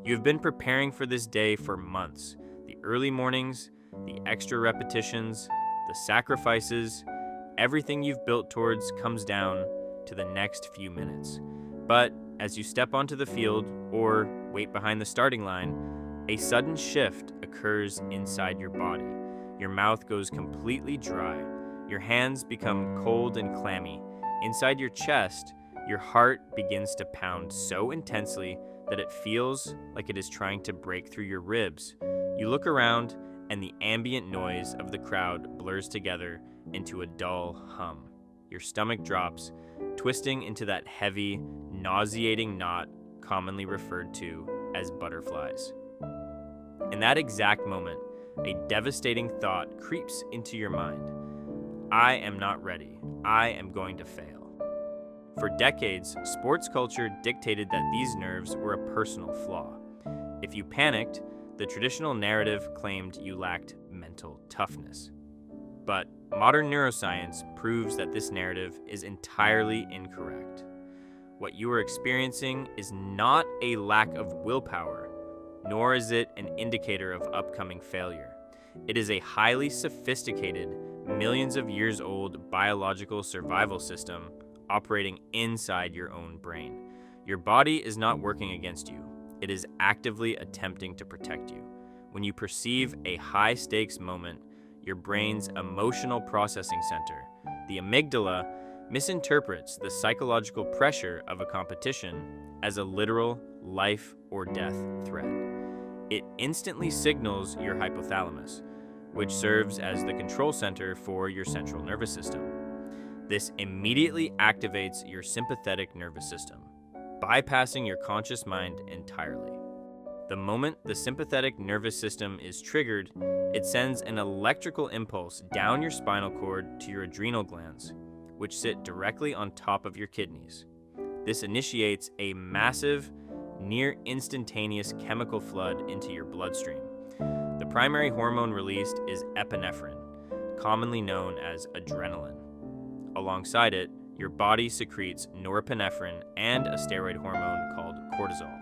You have been preparing for this day for months. The early mornings, the extra repetitions, the sacrifices, everything you've built towards comes down to the next few minutes. But as you step onto the field or wait behind the starting line, a sudden shift occurs inside your body. Your mouth goes completely dry. Your hands become cold and clammy. Inside your chest, your heart begins to pound so intensely that it feels like it is trying to break through your ribs. You look around, and the ambient noise of the crowd blurs together into a dull hum. Your stomach drops, twisting into that heavy, nauseating knot commonly referred to as butterflies. In that exact moment, a devastating thought creeps into your mind. I am not ready. I am going to fail. For decades, sports culture dictated that these nerves were a personal flaw. If you panicked, the traditional narrative claimed you lacked mental toughness. But modern neuroscience proves that this narrative is entirely incorrect. What you are experiencing is not a lack of willpower, nor is it an indicator of upcoming failure. It is a highly sophisticated, millions of years old biological survival system operating inside your own brain. Your body is not working against you. It is actively attempting to protect you. When you perceive a high-stakes moment, your brain's emotional processing center, the amygdala, misinterprets the psychological pressure of a competition as a literal life or death threat. It instantly signals your hypothalamus, which serves as the control center for your central nervous system. This immediately activates your sympathetic nervous system, bypassing your conscious mind entirely. The moment the sympathetic nervous system is triggered, it sends an electrical impulse down your spinal cord to your adrenal glands, which sit directly on top of your kidneys. This initiates a massive, near instantaneous chemical flood into your bloodstream. The primary hormone released is epinephrine, commonly known as adrenaline. Alongside it, your body secretes norepinephrine and a steroid hormone called cortisol.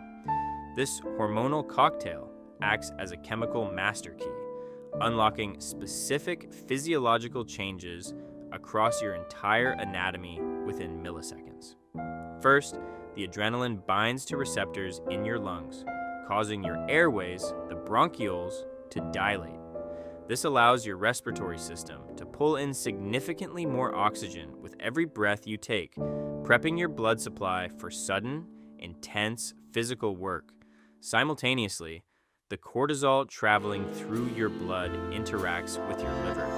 This hormonal cocktail acts as a chemical master key, unlocking specific physiological changes across your entire anatomy within milliseconds. First, the adrenaline binds to receptors in your lungs, causing your airways, the bronchioles, to dilate. This allows your respiratory system to pull in significantly more oxygen with every breath you take, prepping your blood supply for sudden, intense physical work. Simultaneously, the cortisol traveling through your blood interacts with your liver.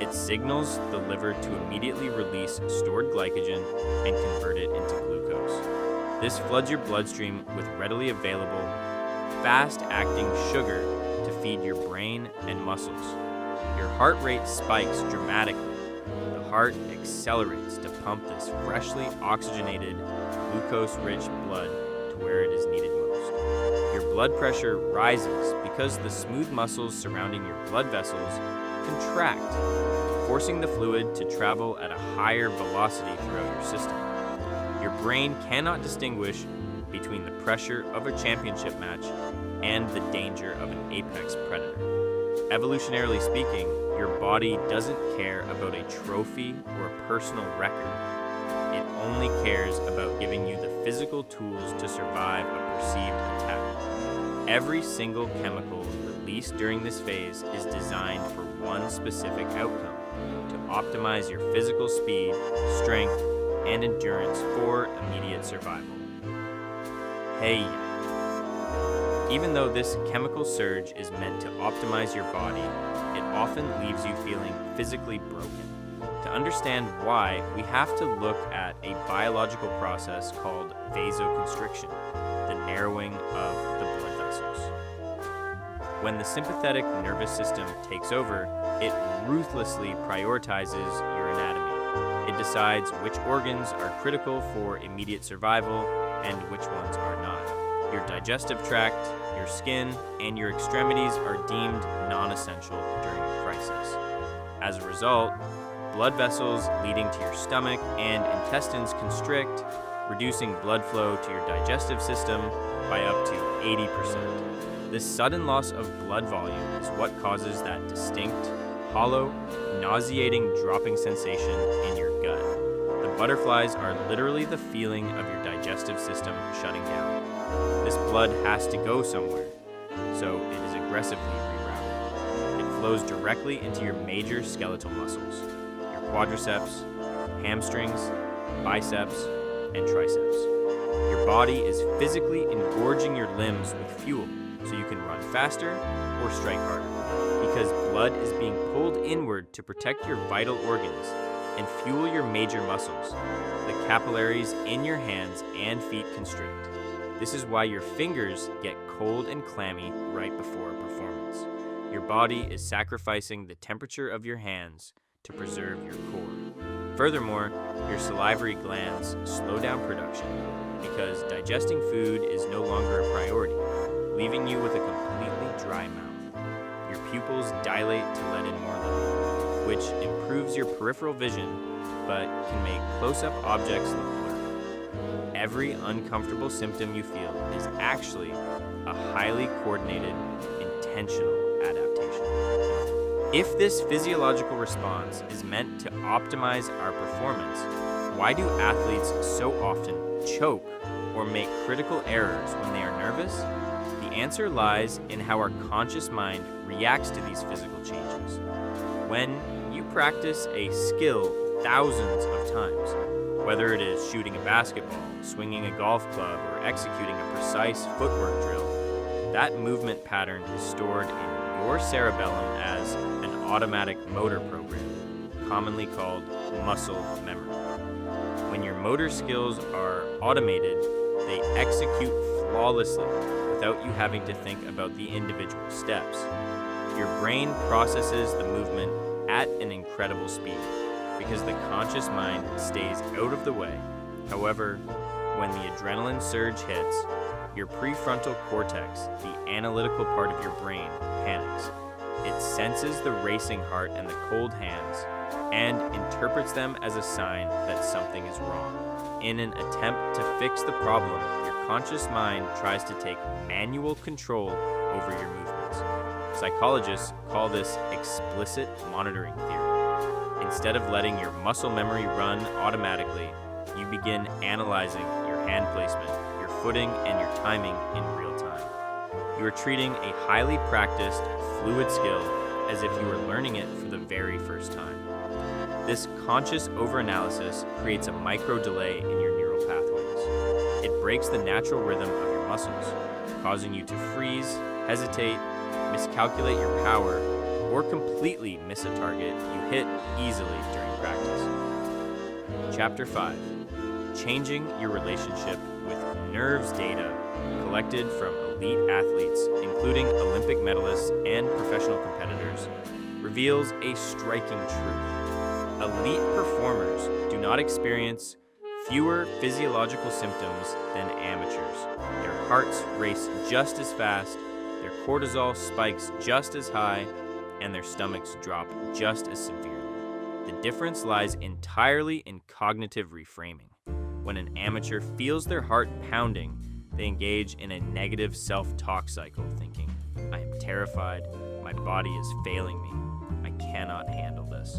It signals the liver to immediately release stored glycogen and convert it into glucose. This floods your bloodstream with readily available, fast-acting sugar to feed your brain and muscles. Your heart rate spikes dramatically. The heart accelerates to pump this freshly oxygenated, glucose-rich blood to where it is needed most. Your blood pressure rises because the smooth muscles surrounding your blood vessels contract, forcing the fluid to travel at a higher velocity throughout your system. Your brain cannot distinguish between the pressure of a championship match and the danger of an apex predator. Evolutionarily speaking, your body doesn't care about a trophy or a personal record. It only cares about giving you the physical tools to survive a perceived attack. Every single chemical released during this phase is designed for one specific outcome: to optimize your physical speed, strength, and endurance for immediate survival. Hey, even though this chemical surge is meant to optimize your body, it often leaves you feeling physically broken. To understand why, we have to look at a biological process called vasoconstriction, the narrowing of the blood vessels. When the sympathetic nervous system takes over, it ruthlessly prioritizes your anatomy. It decides which organs are critical for immediate survival and which ones are not. Your digestive tract, your skin, and your extremities are deemed non-essential during a crisis. As a result, blood vessels leading to your stomach and intestines constrict, reducing blood flow to your digestive system by up to 80%. This sudden loss of blood volume is what causes that distinct, hollow, nauseating dropping sensation in your gut. The butterflies are literally the feeling of your digestive system shutting down. This blood has to go somewhere, so it is aggressively rerouted. It flows directly into your major skeletal muscles, your quadriceps, hamstrings, biceps, and triceps. Your body is physically engorging your limbs with fuel so you can run faster or strike harder, because blood is being pulled inward to protect your vital organs and fuel your major muscles. The capillaries in your hands and feet constrict. This is why your fingers get cold and clammy right before a performance. Your body is sacrificing the temperature of your hands to preserve your core. Furthermore, your salivary glands slow down production because digesting food is no longer a priority, leaving you with a completely dry mouth. Your pupils dilate to let in more light, which improves your peripheral vision but can make close-up objects look blurry. Every uncomfortable symptom you feel is actually a highly coordinated, intentional adaptation. If this physiological response is meant to optimize our performance, why do athletes so often choke or make critical errors when they are nervous? The answer lies in how our conscious mind reacts to these physical changes. When you practice a skill thousands of times, whether it is shooting a basketball, swinging a golf club, or executing a precise footwork drill, that movement pattern is stored in your cerebellum as an automatic motor program, commonly called muscle memory. When your motor skills are automated, they execute flawlessly without you having to think about the individual steps. Your brain processes the movement at an incredible speed because the conscious mind stays out of the way. However, when the adrenaline surge hits, your prefrontal cortex, the analytical part of your brain, panics. It senses the racing heart and the cold hands and interprets them as a sign that something is wrong. In an attempt to fix the problem, your conscious mind tries to take manual control over your movements. Psychologists call this explicit monitoring theory. Instead of letting your muscle memory run automatically, you begin analyzing your hand placement, your footing, and your timing in real time. You are treating a highly practiced, fluid skill as if you were learning it for the very first time. This conscious overanalysis creates a micro delay in your neural pathways. It breaks the natural rhythm of your muscles, causing you to freeze, hesitate, miscalculate your power, or completely miss a target you hit easily during practice. Chapter 5. Changing your relationship with nerves data collected from elite athletes, including Olympic medalists and professional competitors, reveals a striking truth. Elite performers do not experience fewer physiological symptoms than amateurs. Their hearts race just as fast, their cortisol spikes just as high, and their stomachs drop just as severely. The difference lies entirely in cognitive reframing. When an amateur feels their heart pounding, they engage in a negative self-talk cycle, thinking, "I am terrified, my body is failing me, I cannot handle this."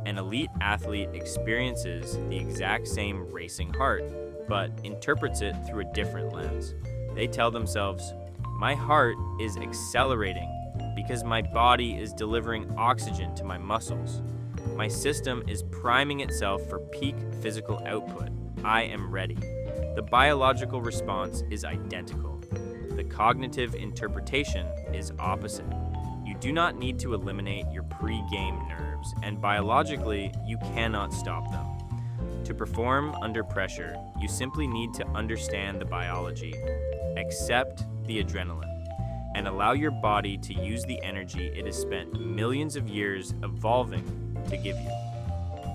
An elite athlete experiences the exact same racing heart, but interprets it through a different lens. They tell themselves, "My heart is accelerating because my body is delivering oxygen to my muscles. My system is priming itself for peak physical output. I am ready." The biological response is identical. The cognitive interpretation is opposite. You do not need to eliminate your pre-game nerves, and biologically, you cannot stop them. To perform under pressure, you simply need to understand the biology, accept the adrenaline, and allow your body to use the energy it has spent millions of years evolving to give you.